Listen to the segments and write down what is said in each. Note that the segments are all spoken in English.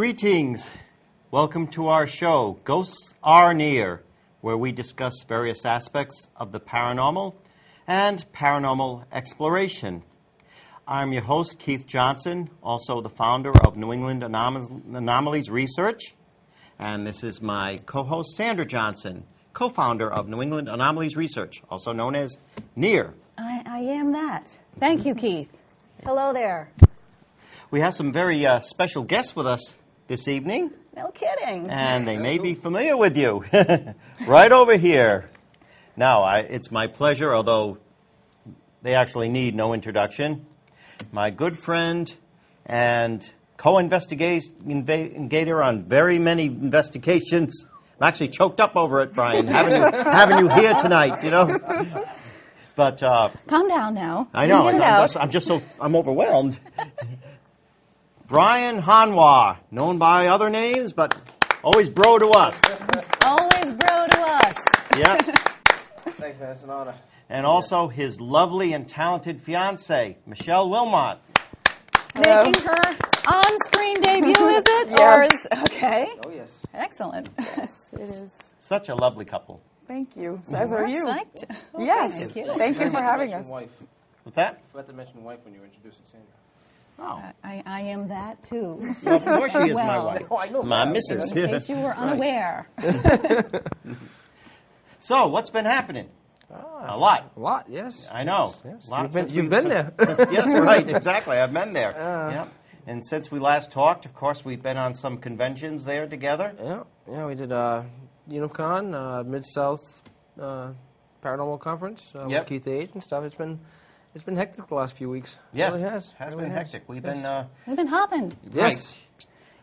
Greetings. Welcome to our show, Ghosts Are Near, where we discuss various aspects of the paranormal and paranormal exploration. I'm your host, Keith Johnson, also the founder of New England Anomalies Research. And this is my co-host, Sandra Johnson, co-founder of New England Anomalies Research, also known as N.E.A.R. I am that. Thank you, Keith. Hello there. We have some very special guests with us this evening. No kidding. And they may be familiar with you. Right over here. Now, it's my pleasure, although they actually need no introduction, my good friend and co-investigator on very many investigations. I'm actually choked up over it, Brian, having you here tonight, you know. But calm down now. I know. I'm overwhelmed. Brian Harnois, known by other names, but always bro to us. Always bro to us. Yeah. Thanks, man. It's an honor. And also his lovely and talented fiancée, Michelle Wilmot. Hello. Making her on-screen debut, is it? Yes. Okay. Oh, yes. Excellent. Yes, it is. Such a lovely couple. Thank you. As are you. Psyched. Oh, Yes. Thank you for having us. Wife. What's that? Forgot to mention wife when you were introducing Sandra. Oh. I am that, too. Well, of course she is my Well. wife. Oh, I know. My missus. In case you were unaware. So, what's been happening? A lot. A lot, yes. I know. Yes. Lots You've been there. Yes, right. Exactly. I've been there. Yeah. And since we last talked, of course, we've been on some conventions there together. Yeah, we did UNIFCON, Mid-South Paranormal Conference with Keith Age and stuff. It's been hectic the last few weeks. Yes, It really has. Has Really been has. hectic. We've We've been hopping. Yes.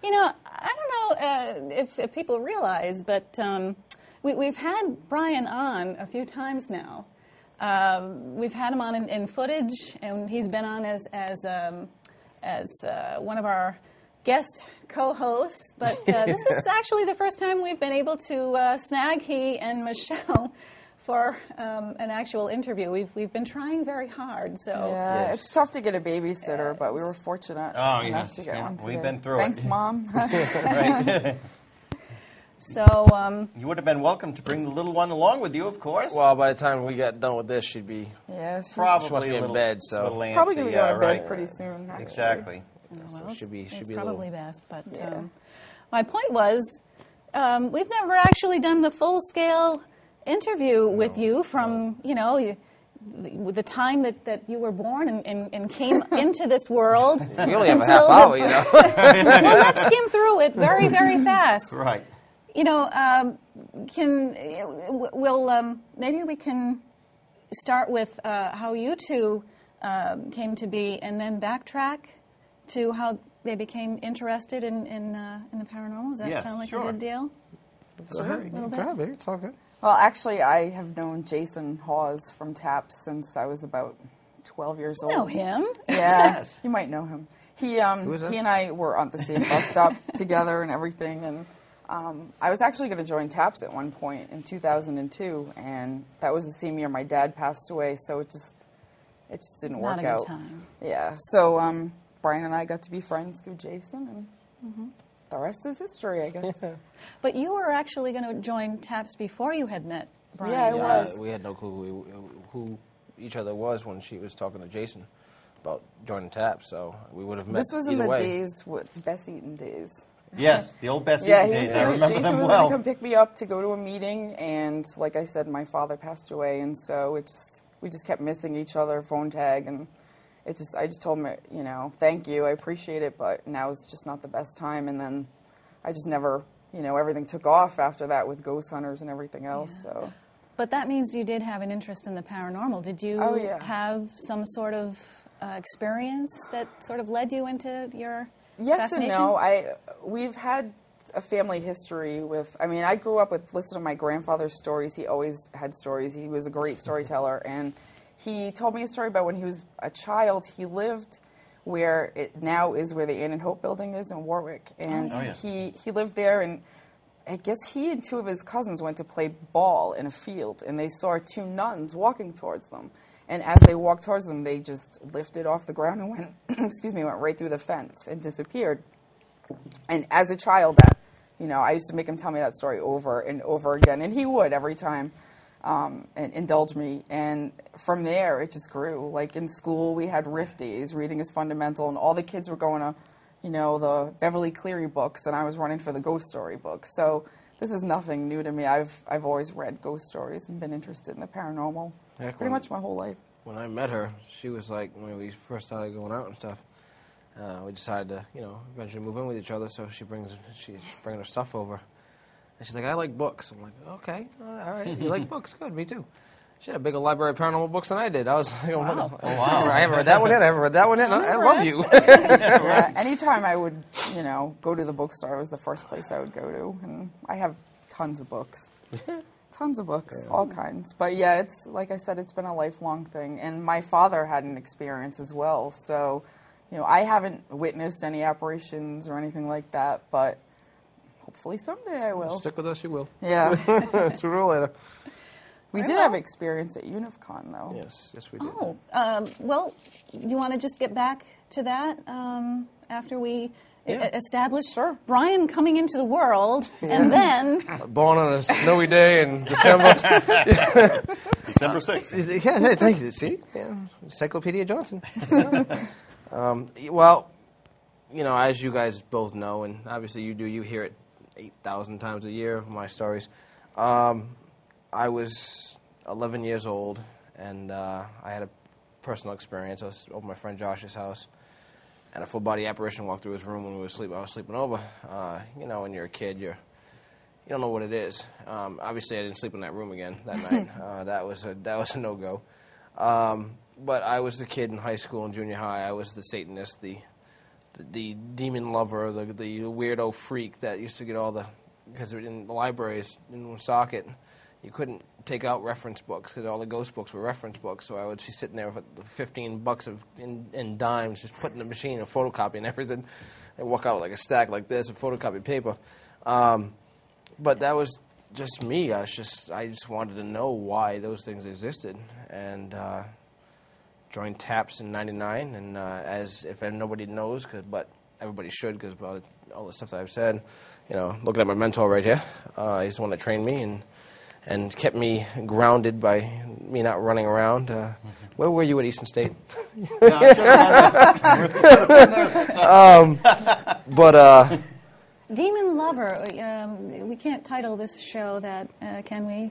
You know, I don't know if people realize, but we've had Brian on a few times now. We've had him on in footage, and he's been on as one of our guest co-hosts. But this is actually the first time we've been able to snag he and Michelle for an actual interview. We've been trying very hard. So Yeah, it's tough to get a babysitter, but we were fortunate enough to get one today. We've been through Thanks, it. Mom. Right. So You would have been welcome to bring the little one along with you, of course. Well, by the time we got done with this, she'd be Yeah, she's probably she must be a in little, bed, so- little antsy, probably going to go to bed right. pretty soon. Actually. Exactly. well, should be it's a probably little- best. But Yeah. my point was, we've never actually done the full-scale interview with you from, the time that you were born and came into this world. We only have a half hour, you know. Well, let's skim through it very, very fast. Right. Maybe we can start with how you two came to be, and then backtrack to how they became interested in the paranormal. Does that sound like a good deal? Go ahead. Go ahead, baby. It's all good. Well, actually, I have known Jason Hawes from TAPS since I was about 12 years old. Know him? Yeah, you might know him. He is that? and I were on the same bus stop together and everything. And I was actually going to join TAPS at one point in 2002, and that was the same year my dad passed away. So it just didn't work Not a out. good time. Yeah. So Brian and I got to be friends through Jason, and the rest is history, I guess. But you were actually going to join TAPS before you had met Brian. Yeah, I was. We had no clue who each other was when she was talking to Jason about joining TAP, so we would have met. This was in either the way. days with Bess Eaton days. Yes, the old Bessie Yeah, days. I remember Jason them was well. going to come pick me up to go to a meeting, and like I said, my father passed away, and so we just kept missing each other, phone tag, and I just told him, thank you, I appreciate it, but now is just not the best time, and then I just never, everything took off after that with ghost hunters and everything else, so. But that means you did have an interest in the paranormal. Did you have some sort of experience that sort of led you into your Yes and fascination? no. We've had a family history with, I grew up with listening to my grandfather's stories. He always had stories. He was a great storyteller, and he told me a story about when he was a child. He lived where it now is where the Ann and Hope building is in Warwick, and he lived there, and I guess he and two of his cousins went to play ball in a field, and they saw two nuns walking towards them. And as they walked towards them, they just lifted off the ground and went, went right through the fence and disappeared. And as a child, I used to make him tell me that story over and over again, and he would every time and indulge me. And from there, it just grew. Like in school, we had riff days, reading is fundamental, and all the kids were going to, the Beverly Cleary books, and I was running for the ghost story books. So this is nothing new to me. I've always read ghost stories and been interested in the paranormal pretty much my whole life. When I met her, she was like, when we first started going out and stuff, we decided to, eventually move in with each other. So she's bringing her stuff over, and she's like, "I like books." I'm like, "Okay, all right, you like books? Good, me too." She had a bigger library of paranormal books than I did. I was like, wow. Oh, wow. I haven't read that one yet. I haven't read that one yet. I love you. Yeah, anytime I would, go to the bookstore, it was the first place I would go to. And I have tons of books. Tons of books, all kinds. But yeah, it's, like I said, it's been a lifelong thing. And my father had an experience as well. So, I haven't witnessed any apparitions or anything like that, but hopefully someday I will. Stick with us, you will. Yeah. Sooner or later. We did have experience at Unifcon, though. Yes, we did. Oh, well, you want to just get back to that after we establish Brian coming into the world, and then... Born on a snowy day in December. December 6th. Yeah, thank you. See? Yeah. Encyclopedia Johnson. Well, as you guys both know, and obviously you hear it 8,000 times a year, my stories. I was 11 years old, and I had a personal experience. I was over my friend Josh's house, and a full-body apparition walked through his room when we were sleeping. I was sleeping over. When you're a kid, you don't know what it is. Obviously, I didn't sleep in that room again that night. That was a no-go. But I was the kid in high school and junior high. I was the Satanist, the demon lover, the weirdo freak that used to get all because in the libraries in Woonsocket, you couldn't take out reference books because all the ghost books were reference books. So I would be sitting there with $15 in dimes, just putting the machine and photocopying everything, and walk out with like a stack like this of photocopied paper. But that was just me. I just wanted to know why those things existed, and joined TAPS in '99. And as if nobody knows, but everybody should, because about all the stuff that I've said, looking at my mentor right here, he's the one that trained me and kept me grounded by me not running around. Where were you at Eastern State? Demon Lover. We can't title this show that, can we?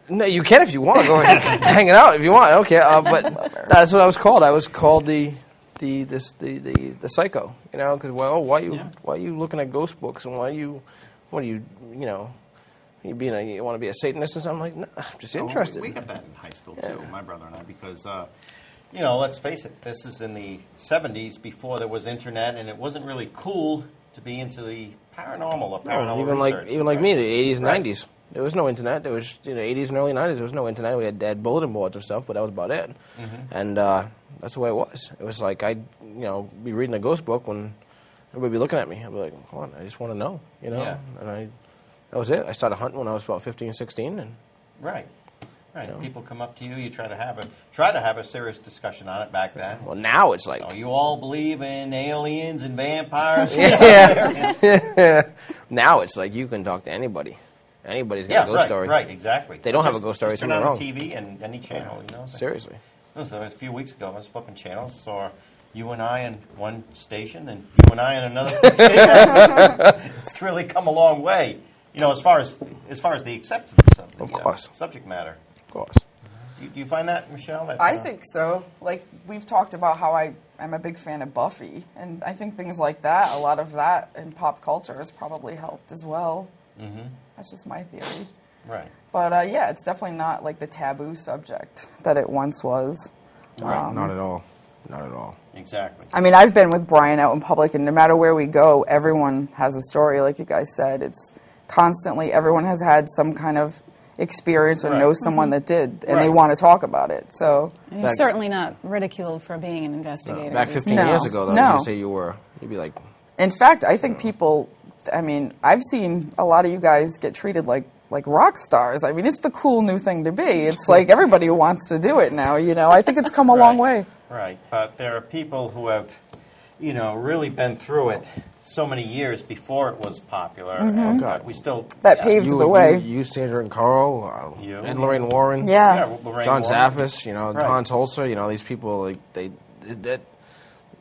No, you can if you want. Go ahead, hang it out if you want. Okay, but that's what I was called. I was called the psycho. Because why are you looking at ghost books, and you want to be a Satanist or something? Like, no, I'm just interested. We got that in high school too, my brother and I, because let's face it, this is in the 70s before there was internet, and it wasn't really cool to be into the paranormal or paranormal research. Even like me, the 80s and 90s. There was no internet. There was 80s and early 90s. There was no internet. We had bulletin boards and stuff, but that was about it. Mm-hmm. And that's the way it was. It was like I'd be reading a ghost book when everybody be looking at me. I'd be like, "Come on, I just want to know," Yeah. And that was it. I started hunting when I was about 15, 16, and right. People come up to you. You try to have a serious discussion on it back then. Well, now it's like, so you all believe in aliens and vampires. Yeah. Now it's like you can talk to anybody. Anybody's got a ghost story. Right, exactly. They don't have a ghost story. Just turn on the TV and any channel, Seriously. So a few weeks ago, I was flipping channels, saw you and I in one station, and you and I in another station. It's really come a long way. As far as the acceptance of the subject matter. Of course. Do you find that, Michelle? I think so. Like, we've talked about how I'm a big fan of Buffy, and I think things like that, a lot of that in pop culture has probably helped as well. Mm-hmm. That's just my theory. Right. But, it's definitely not like the taboo subject that it once was. Right, not at all. Not at all. Exactly. I mean, I've been with Brian out in public, and no matter where we go, everyone has a story, like you guys said. It's constantly, everyone has had some kind of experience or knows someone that did, and they want to talk about it. So you're certainly not ridiculed for being an investigator. Back 15 years ago, though, you say you'd be like... In fact, I think people, I've seen a lot of you guys get treated like rock stars. I mean, it's the cool new thing to be. It's like everybody wants to do it now, I think it's come a long way. Right, but there are people who have, really been through it so many years before it was popular. Mm-hmm. And, God. we still That paved the way. You, Sandra and Carl, You. and Lorraine Warren. Yeah. Lorraine John Warren. Zaffis, Right. Hans Holzer, these people, like that.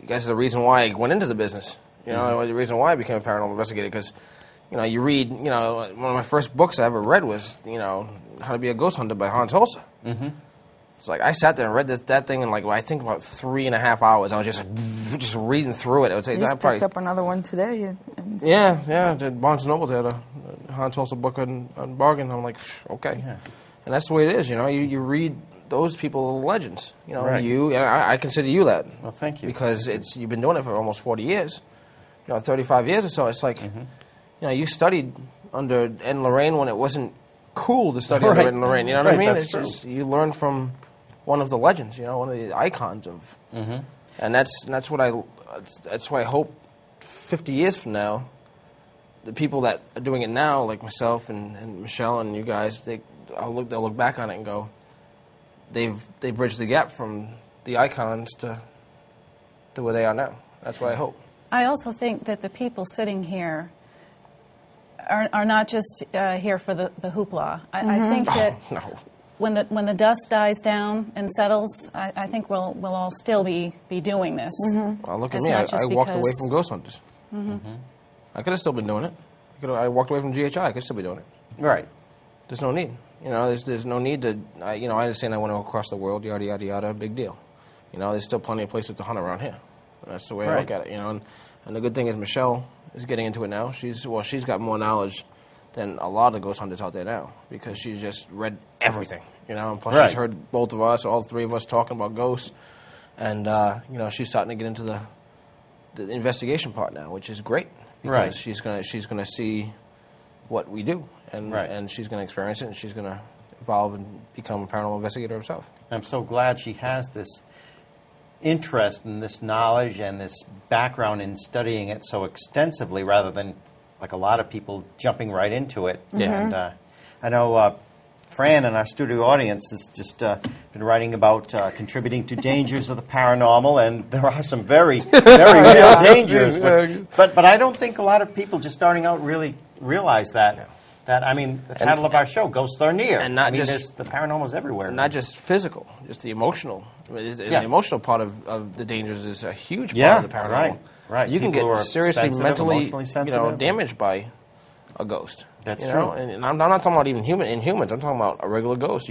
You guys are the reason why I went into the business. The reason why I became a paranormal investigator, because, you read, one of my first books I ever read was, How to Be a Ghost Hunter by Hans Holzer. Mm-hmm. It's like I sat there and read that thing in I think about 3.5 hours. I was just reading through it. I would say I just picked up another one today. Yeah. Barnes & Noble had a Hans Holzer book on bargain. I'm like, okay. Yeah. And that's the way it is, You read those people are legends. Right. I consider you that. Well, thank you. Because you've been doing it for almost 40 years. 35 years or so. It's like, you studied under Ed and Lorraine when it wasn't cool to study under Ed and Lorraine. You know what I mean? That's It's true. just, you learn from one of the legends, one of the icons of. And that's why I hope 50 years from now, the people that are doing it now, like myself and Michelle and you guys, they'll look back on it and go, they bridged the gap from the icons to where they are now. That's what I hope. I also think that the people sitting here are not just here for the hoopla. I think that No. when the dust dies down and settles, I think we'll all still be doing this. Well, look at It's me. not just I walked away because- from Ghost Hunters. I could have still been doing it. I walked away from GHI. I could still be doing it. Right. There's no need. There's no need to. I understand I want to go across the world. Yada yada yada. Big deal. There's still plenty of places to hunt around here. That's the way I look at it. And the good thing is Michelle is getting into it now. She's got more knowledge than a lot of ghost hunters out there now because she's just read everything. And plus she's heard both of us, all three of us, talking about ghosts, and she's starting to get into the investigation part now, which is great because she's gonna see what we do, and she's gonna experience it, and she's gonna evolve and become a paranormal investigator herself. I'm so glad she has this interest and this knowledge and this background in studying it so extensively rather than like a lot of people jumping right into it. And I know Fran in our studio audience has just been writing about contributing to dangers of the paranormal, and there are some very, very real dangers. But I don't think a lot of people just starting out really realize that. No. That, the title of our show, Ghosts Are Near. And not just the paranormal is everywhere. Not just physical, just the emotional. The emotional part of the dangers is a huge part of the paranormal. Right. You can People get seriously emotionally mentally sensitive. damaged by a ghost. That's true. true. And I'm not talking about even humans. I'm talking about a regular ghost.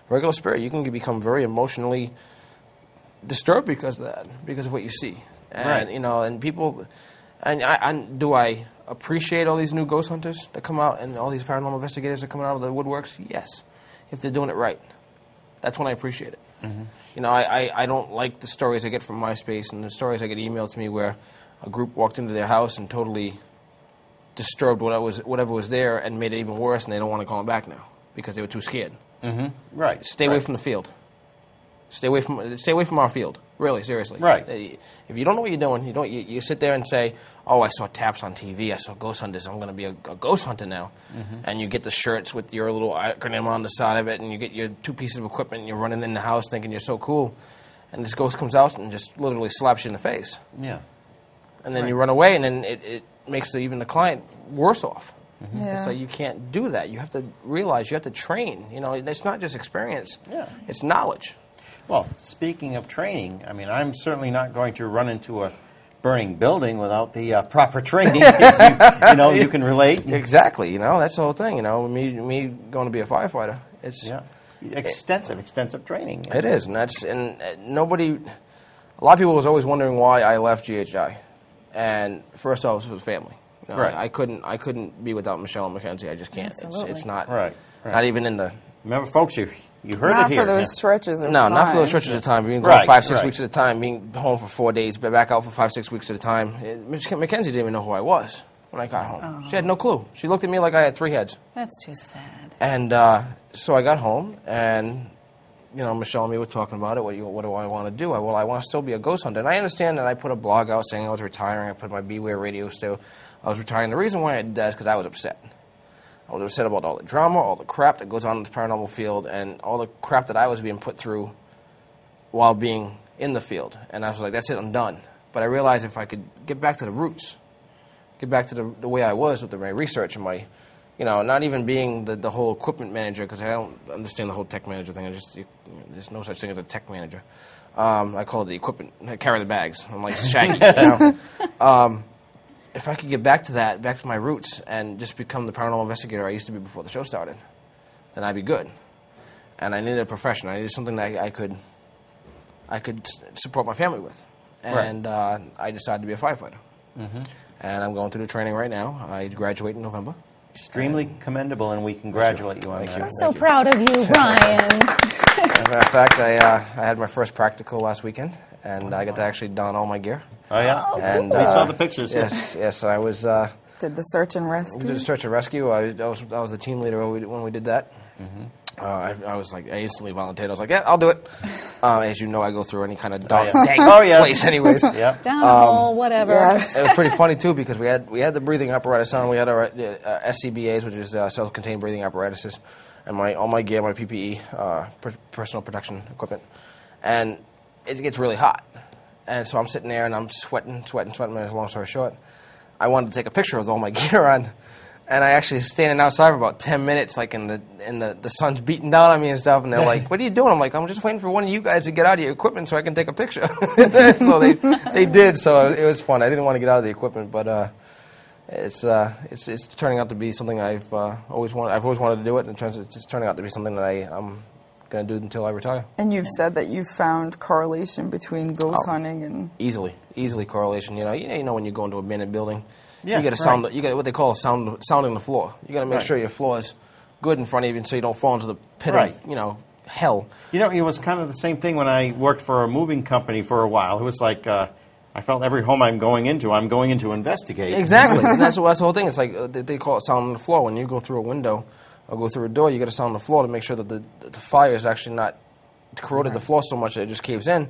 Regular spirit. You can become very emotionally disturbed because of that, because of what you see. And and people, and do I appreciate all these new ghost hunters that come out and all these paranormal investigators that come out of the woodworks? Yes, if they're doing it right. That's when I appreciate it. I don't like the stories I get from MySpace and the stories I get emailed to me where a group walked into their house and totally disturbed whatever was there and made it even worse, and they don't want to call them back now because they were too scared. Right. Stay away from the field. Stay away from our field. Really, seriously. Right. If you don't know what you're doing, you sit there and say, "Oh, I saw taps on TV. I saw ghost hunters. I'm going to be a ghost hunter now." And you get the shirts with your little acronym on the side of it, and you get your 2 pieces of equipment, and you're running in the house thinking you're so cool, and this ghost comes out and just literally slaps you in the face. Yeah. And then you run away, and then it makes even the client worse off. Yeah. So you can't do that. You have to realize you have to train. It's not just experience. Yeah. It's knowledge. Well, speaking of training, I'm certainly not going to run into a burning building without the proper training. You can relate. Exactly. That's the whole thing. Me going to be a firefighter. It's extensive training. It is, and nobody. A lot of people was always wondering why I left GHI, and first off, it was family. Right. I couldn't be without Michelle and Mackenzie. I just can't. Absolutely. It's not. Right. Not even in the. Remember, folks, you heard Not it here. for those stretches of No, time. not for those stretches of time. Being gone Right, 5-6 right. weeks at a time, being home for 4 days, but back out for 5-6 weeks at a time. Mackenzie didn't even know who I was when I got home. She had no clue. She looked at me like I had 3 heads. That's too sad. And so I got home, and Michelle and me were talking about it. What do I want to do? I want to still be a ghost hunter. And I understand that I put a blog out saying I was retiring. I put my Beware radio still. I was retiring. The reason why I did that is because I was upset. I was upset about all the drama, all the crap that goes on in the paranormal field, and all the crap that I was being put through while being in the field. And I was like, that's it, I'm done. But I realized if I could get back to the roots get back to the way I was with my research and my, not even being the whole equipment manager, because I don't understand the whole tech manager thing. There's no such thing as a tech manager. I call it the equipment. I carry the bags. I'm like Shaggy. If I could get back to that, back to my roots, and just become the paranormal investigator I used to be before the show started, then I'd be good. And I needed a profession. I needed something that I could support my family with. And I decided to be a firefighter. Mm-hmm. And I'm going through the training right now. I graduate in November. Extremely commendable, and we congratulate you on that. We're so proud of you, Brian. As a matter of fact, I had my first practical last weekend, and I got to actually don all my gear. Oh, yeah? And we saw the pictures. Yes, I was... did the search and rescue? We did a search and rescue. I was the team leader when we did that. Mm-hmm. I was like, I instantly volunteered. I was like, yeah, I'll do it. As you know, I go through any kind of dark place anyways. Yep. Down a hole, whatever. Yes. It was pretty funny, too, because we had the breathing apparatus on. We had our SCBAs, which is self-contained breathing apparatuses, and all my gear, my PPE, personal protection equipment. And it gets really hot. And so I'm sitting there, and I'm sweating. Long story short, I wanted to take a picture with all my gear on. And I actually was standing outside for about 10 minutes, like in the sun's beating down on me and stuff. And they're like, "What are you doing?" I'm like, "I'm just waiting for one of you guys to get out of your equipment so I can take a picture." So they did. So it was fun. I didn't want to get out of the equipment, but it's turning out to be something I've always wanted to do it, and it's turning out to be something that I'm going to do until I retire. And you've said that you've found correlation between ghost hunting and easily correlation. You know when you go into an abandoned building. Yeah, you got to sound. You got what they call sounding the floor. You got to make sure your floor is good in front of you, so you don't fall into the pit of hell. It was kind of the same thing when I worked for a moving company for a while. It was like I felt every home I'm going into to investigate. Exactly. And that's the whole thing. It's like they call it sound on the floor. When you go through a window or go through a door, you got to sound on the floor to make sure that the fire is actually not corroded the floor so much that it just caves in.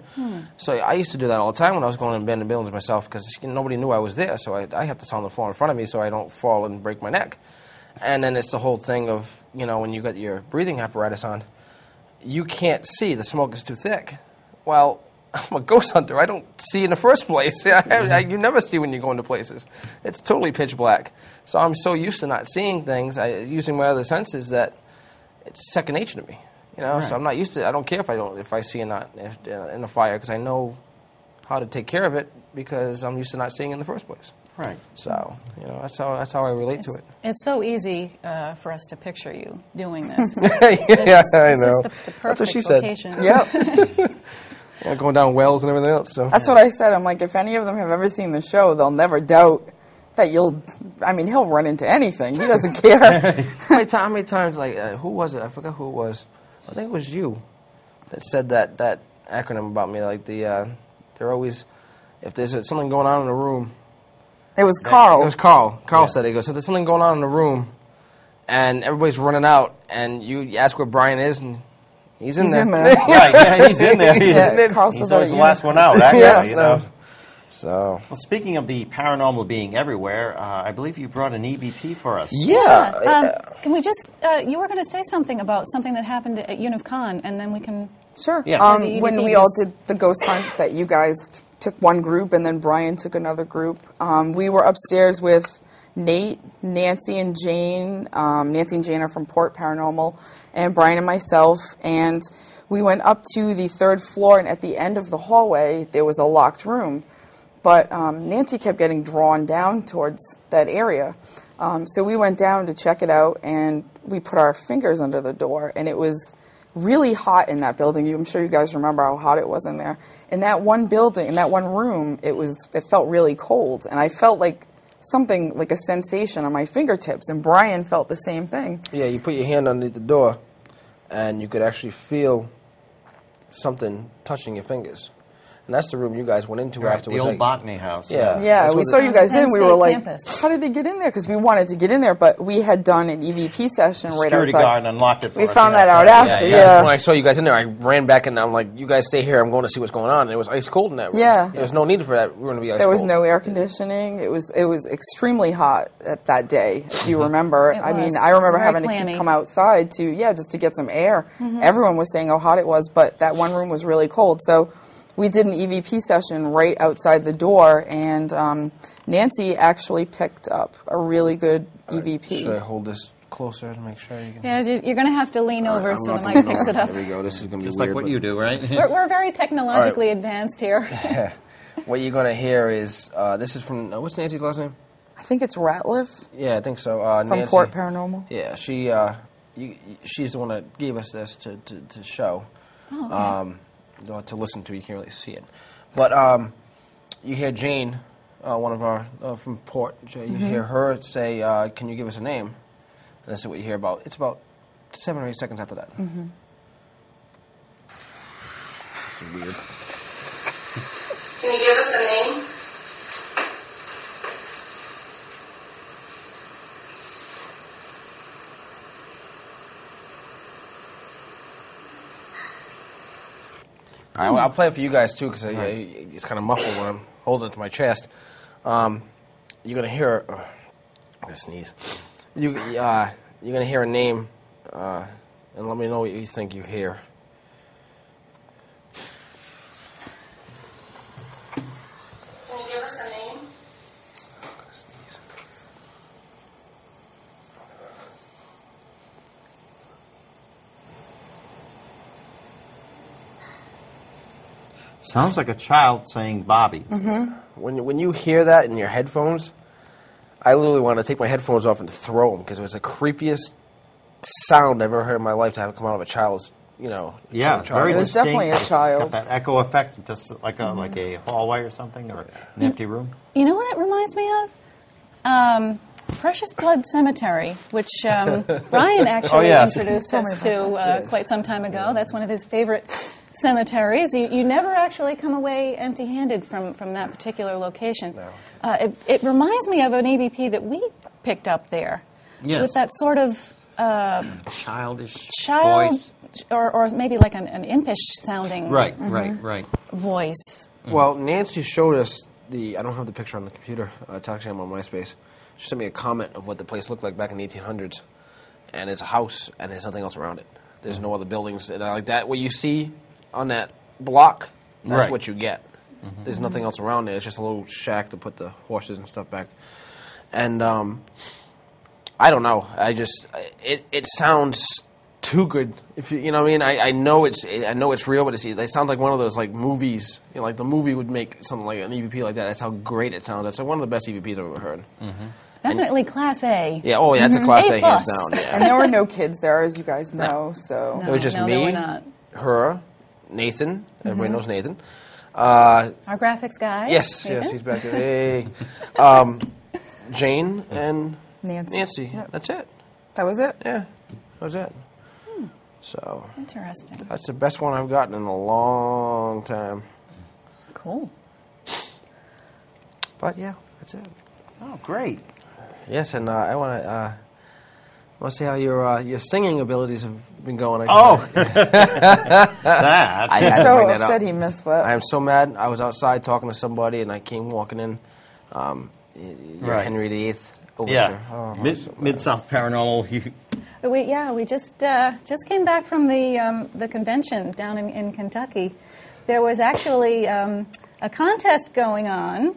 So I used to do that all the time when I was going to abandoned buildings myself, because nobody knew I was there, so I have to sound the floor in front of me so I don't fall and break my neck. And then it's the whole thing of, when you got your breathing apparatus on, you can't see. The smoke is too thick. Well, I'm a ghost hunter. I don't see in the first place. You never see when you go into places. It's totally pitch black. So I'm so used to not seeing things, using my other senses, that it's second nature to me. So I'm not used to it. I don't care if I see in a fire, because I know how to take care of it, because I'm used to not seeing it in the first place. Right. So that's how I relate to it. It's so easy for us to picture you doing this. I know. Just the perfect that's what she location. Yep. Going down wells and everything else. So That's what I said. I'm like, if any of them have ever seen the show, they'll never doubt that he'll run into anything. He doesn't care. How many times, who was it? I forgot who it was. I think it was you that said that acronym about me. Like they're always, if there's something going on in the room. It was Carl. It was Carl. Carl said it. He goes, so there's something going on in the room, and everybody's running out, and you ask where Brian is, and he's in there. Right, yeah, he's in there. He's always the last one out, actually, So. Well, speaking of the paranormal being everywhere, I believe you brought an EVP for us. Yeah. Can we just, you were going to say something about something that happened at UNIVCon, and then we can... Sure. Yeah. When we all did the ghost hunt, that you guys took one group, and then Brian took another group. We were upstairs with Nate, Nancy, and Jane. Nancy and Jane are from Port Paranormal, and Brian and myself, and we went up to the third floor, and at the end of the hallway, there was a locked room. But Nancy kept getting drawn down towards that area. So we went down to check it out, and we put our fingers under the door, and it was really hot in that building. I'm sure you guys remember how hot it was in there. In that one building, in that one room, it felt really cold, and I felt like something, like a sensation on my fingertips, and Brian felt the same thing. Yeah, you put your hand underneath the door, and you could actually feel something touching your fingers. And that's the room you guys went into afterwards. The old botany house. Yeah, we saw you guys in. We were like, campus. how did they get in there? Because we wanted to get in there, but we had done an EVP session right outside. Security guard unlocked it for us. We found that out after, When I saw you guys in there, I ran back and I'm like, you guys stay here. I'm going to see what's going on. And it was ice cold in that room. Yeah. There was no need for that room to be ice cold. There was no air conditioning. It was extremely hot at that day, if you remember. I remember having to come outside just to get some air. Mm-hmm. Everyone was saying how hot it was, but that one room was really cold. So we did an EVP session right outside the door, and Nancy actually picked up a really good EVP. Should I hold this closer to make sure you can... Yeah, you're going to have to lean over I'm so the not mic gonna- picks it up. There we go. This is going to be Just weird. like what you do, right? We're very technologically advanced here. What you're going to hear is, this is from, what's Nancy's last name? I think it's Ratliff Yeah, I think so. from Nancy, Port Paranormal. Yeah, she's the one that gave us this to show. Oh, okay. To listen to. You can't really see it. But you hear Jane, one of our, from Port, you hear her say, can you give us a name? And this is what you hear about. It's about 7 or 8 seconds after that. Mm-hmm. This is weird. Can you give us a name? All right, I'll play it for you guys, too, because it's kind of muffled when I'm holding it to my chest. You're going to hear... I'm going to sneeze. You're going to hear a name, and let me know what you think you hear. Can you give us a name? Sounds like a child saying Bobby. When you hear that in your headphones, I literally want to take my headphones off and throw them because it was the creepiest sound I've ever heard in my life to have come out of a child's, Yeah, child. very It was distinct. definitely a It's child. got that echo effect, just like a hallway or something, or an empty room. You know what it reminds me of? Precious Blood Cemetery, which Brian actually introduced us to quite some time ago. That's one of his favorite cemeteries. You never actually come away empty-handed from that particular location. No. It reminds me of an EVP that we picked up there. Yes. With that sort of Childish child, voice. or maybe like an impish sounding Right. voice. Well, Nancy showed us I don't have the picture on the computer. It's actually on my MySpace. She sent me a comment of what the place looked like back in the 1800s. And it's a house, and there's nothing else around it. There's no other buildings. And like that, what you see on that block, that's Right. what you get. There's nothing else around there. It's just a little shack to put the horses and stuff back. And I don't know. It sounds too good. If you know what I mean. I know it's real, but it sounds like one of those like movies. Like the movie would make something like an EVP like that. That's how great it sounds. That's like one of the best EVPs I've ever heard. Definitely Class A. Yeah. Oh, yeah. That's a Class A hands A+. down. Yeah. And there were no kids there, as you guys know. So It was just no, me, they were not. her, Nathan. Everybody knows Nathan. Our graphics guy. Yes, Nathan? he's back there. Hey. Jane and Nancy. Yep. That's it. That was it. Yeah, that was it. So Interesting. that's the best one I've gotten in a long time. Cool. But yeah, that's it. Oh, great. Yes, and I want to see how your singing abilities have been going. That. I He's had to so bring that upset up. he missed that. I am so mad. I was outside talking to somebody, and I came walking in. Right. Henry VIII overture. Yeah. Oh, Mid-South Paranormal. We just came back from the convention down in Kentucky. There was actually a contest going on.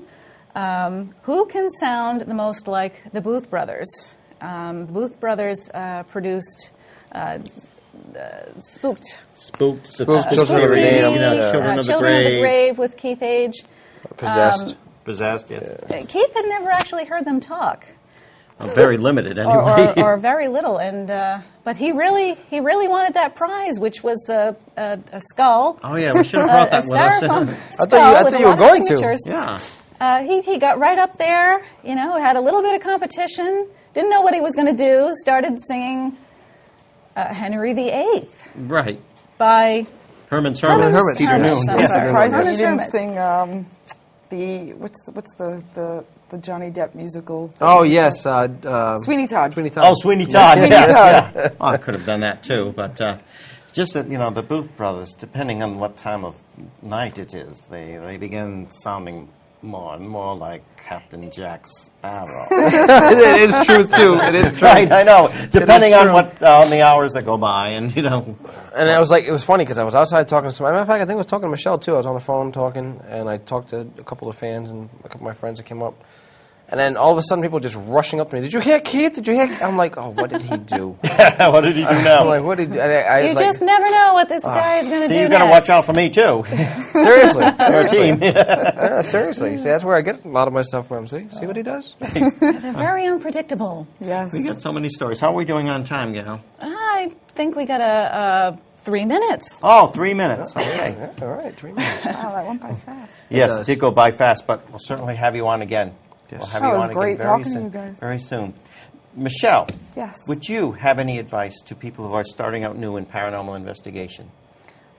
Who can sound the most like the Booth Brothers? The Booth Brothers produced Spooked. Spooked. Children of the Spooked Damned. TV, Children of the Children of the Grave. Grave with Keith Age. Possessed. Possessed, yes. Keith had never actually heard them talk. Very limited, anyway. or very little, and but he really wanted that prize, which was a skull. Oh, yeah, we should have brought A that with us. styrofoam I skull thought with a you were lot of going to. signatures. Yeah. He got right up there, had a little bit of competition, didn't know what he was going to do, started singing Henry VIII Right. by Herman's Herman's Hermits. Peter Hermits, Noon. I'm Yeah. sorry. Surprised that Herman's you didn't Hermits. sing what's the Johnny Depp musical? Oh, yes. Sweeney Todd. Sweeney Todd. Oh, Sweeney Todd. Sweeney yes, Todd. Yeah. Oh, I could have done that too, but just that the Booth Brothers, depending on what time of night it is, they begin sounding more and more like Captain Jack Sparrow. It is true, too. It is true. Right, I know. Depending on true. what on the hours that go by, and And it was funny because I was outside talking to somebody. Matter of fact, I think I was talking to Michelle, too. I was on the phone talking, and I talked to a couple of fans and a couple of my friends that came up. And then all of a sudden, people just rushing up to me. Did you hear Keith? Did you hear? I'm like, oh, what did he do? What did he do now? I'm like, what did You just never know what this guy is going to do See, you've next. got to watch out for me, too. seriously, You're a team. yeah, seriously. See, that's where I get a lot of my stuff from. See what he does? They're very unpredictable. Yes. We got so many stories. How are we doing on time, Gail? I think we got a 3 minutes. Oh, 3 minutes. Okay. Yeah, all right, 3 minutes. Wow, that went by fast. Yes, does. it did go by fast, but we'll certainly have you on again. Yes. We'll have That you was on great again very talking to soon, you guys. very soon. Michelle, Yes. would you have any advice to people who are starting out new in paranormal investigation?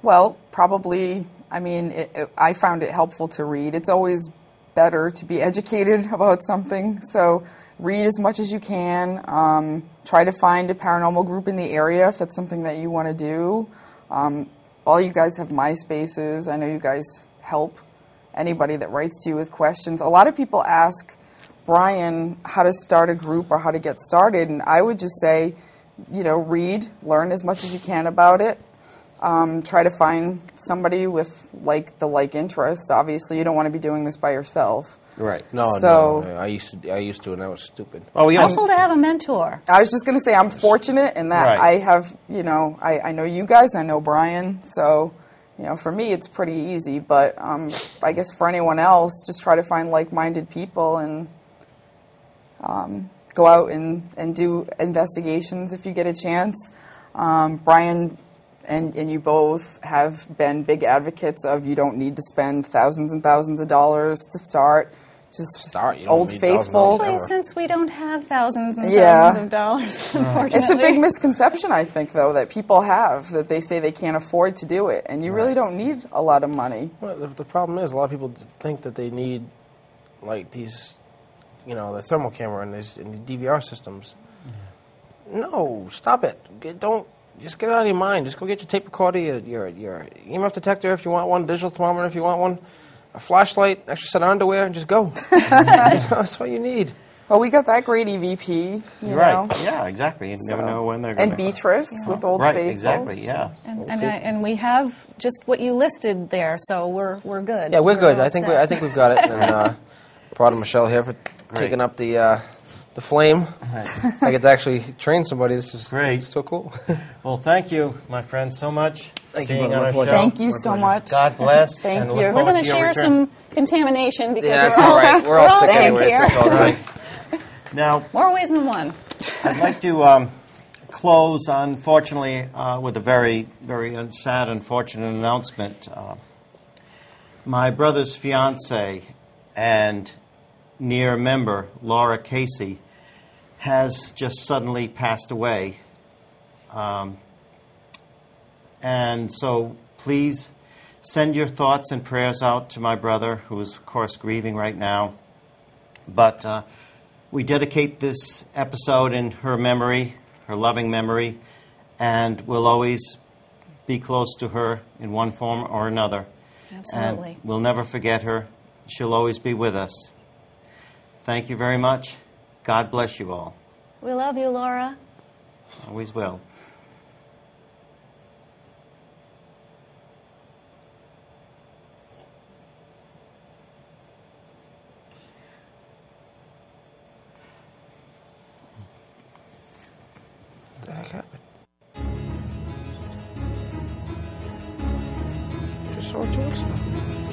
Well, probably, I mean, I found it helpful to read. It's always better to be educated about something. So read as much as you can. Try to find a paranormal group in the area if that's something that you want to do. All you guys have MySpaces. I know you guys help anybody that writes to you with questions. A lot of people ask Brian how to start a group or how to get started, and I would just say, read, learn as much as you can about it. Try to find somebody with like interest. Obviously, you don't want to be doing this by yourself. Right. No, So- no. I used to, and that was stupid. Oh, we also, Helpful to have a mentor. I was just going to say I'm fortunate in that Right. I have, I know you guys, I know Brian, so, for me it's pretty easy. But I guess for anyone else, just try to find like-minded people and go out and do investigations if you get a chance. Brian and you both have been big advocates of you don't need to spend thousands and thousands of dollars to start. Just You don't Old need Faithful. $1,000 ever. Since we don't have thousands and Yeah. thousands of dollars, unfortunately. It's a big misconception, I think, though, that people have, that they say they can't afford to do it. And you really don't need a lot of money. Well, the problem is a lot of people think that they need these, the thermal camera and the DVR systems. No, stop it. Don't just get it out of your mind. Just go get your tape recorder, your EMF detector if you want one, digital thermometer if you want one, a flashlight, extra set of underwear, and just go. That's what you need. Well, we got that great EVP, you right. know. Yeah, exactly. You never know when they're going And Beatrice with Old Right, Faithful. exactly, yeah. And we have just what you listed there, so we're good. Yeah, we're good. all I think set. we've got it. And proud of Michelle here for taking up the flame. I get to actually train somebody. This is Great. So cool. Well, thank you, my friend, so much Thank for you, being brother. on our My show. pleasure. Thank you so much. God bless. Thank and you. look We're We're forward going to to your share return. some contamination because Yeah, that's we're all right. We're all sick sick anyway, so here. it's all good. Now, More ways than one. I'd like to close, unfortunately, with a very, very sad, unfortunate announcement. My brother's fiance and N.E.A.R member, Laura Casey, has just suddenly passed away. And so please send your thoughts and prayers out to my brother, who is, of course, grieving right now. But we dedicate this episode in her memory, her loving memory, and we'll always be close to her in one form or another. Absolutely. And we'll never forget her. She'll always be with us. Thank you very much. God bless you all. We love you, Laura. Always will. What the heck happened? Just saw it 2 weeks ago.